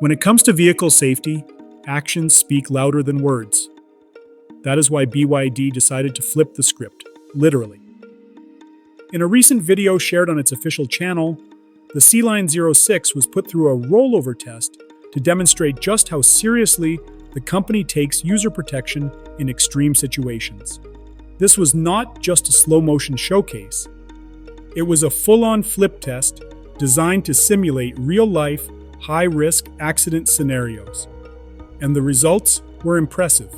When it comes to vehicle safety, actions speak louder than words. That is why BYD decided to flip the script, literally. In a recent video shared on its official channel, the SeaLion 06 was put through a rollover test to demonstrate just how seriously the company takes user protection in extreme situations. This was not just a slow-motion showcase. It was a full-on flip test designed to simulate real-life, high-risk accident scenarios. And the results were impressive.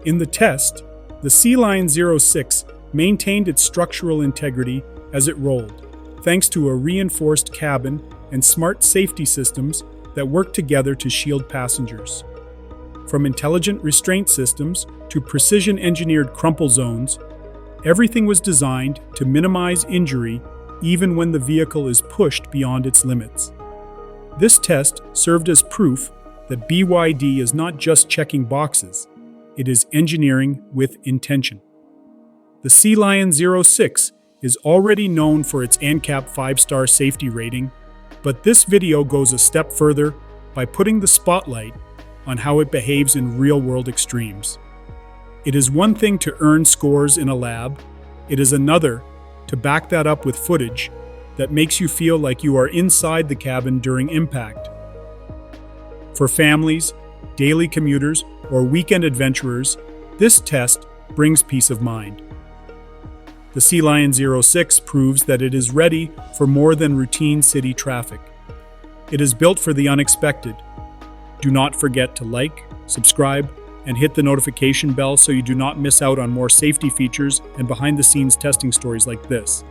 In the test, the SeaLion 06 maintained its structural integrity as it rolled, thanks to a reinforced cabin and smart safety systems that work together to shield passengers. From intelligent restraint systems to precision-engineered crumple zones, everything was designed to minimize injury even when the vehicle is pushed beyond its limits. This test served as proof that BYD is not just checking boxes, it is engineering with intention. The SeaLion 06 is already known for its ANCAP 5-star safety rating, but this video goes a step further by putting the spotlight on how it behaves in real-world extremes. It is one thing to earn scores in a lab, it is another to back that up with footage that makes you feel like you are inside the cabin during impact. For families, daily commuters, or weekend adventurers, this test brings peace of mind. The SeaLion 06 proves that it is ready for more than routine city traffic. It is built for the unexpected. Do not forget to like, subscribe, and hit the notification bell so you do not miss out on more safety features and behind-the-scenes testing stories like this.